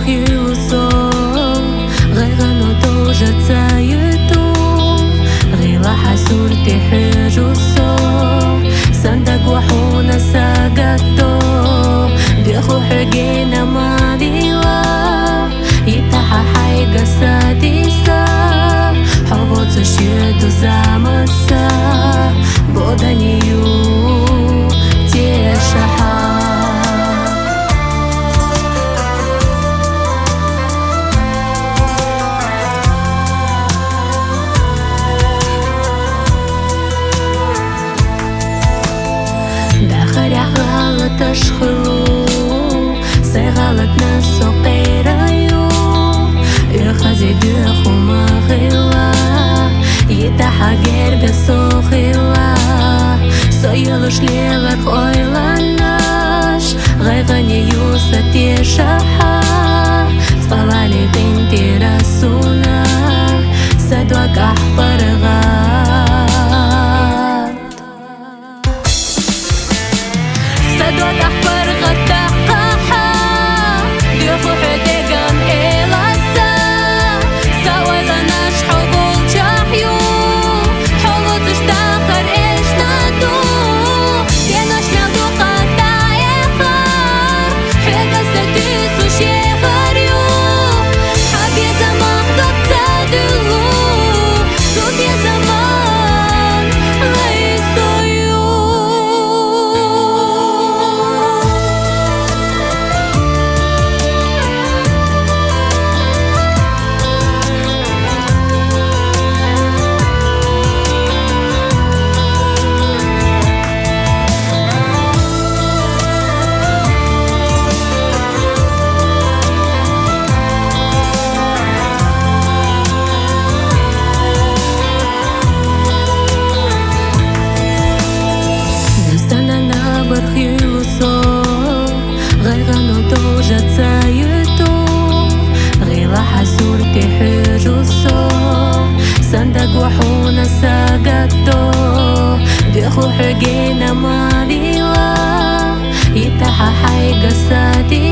خيلوسو غيغنو توجة تسايتو غيلا حسورتي حجوسو صندق وحونا ساقتو ديخو حقينا ما ديلا يتاحا حيقا ساديسا حوض شيدو زامسا بودانيو تيشاحا غلط أشخلو سي غلط ناسو قيرايو يخزي بيخو ما غيلا يتاحا قرب سو خيلا سو يلوش ليلك اويلاناش غيغني يوسا تيشاحا تفلالي بنتي راسونا سدوك أحفر صدوك أحبر غداحا ديخو حديقان إلاسا ساوي لناش حبول جاحيو حولو تشتاخر إيش نادو يناش ميلدو قطايقا حيقا ستيسو شيخاريو حبي زمان دوك تادلو سوبي زمان غيسويو خيلوسو غيغنو توجة تسايتو غيلا حسورتي حجوسو صندق وحونا ساقتو ديخو حقينا ما ديلا يتاحا حيقا سادي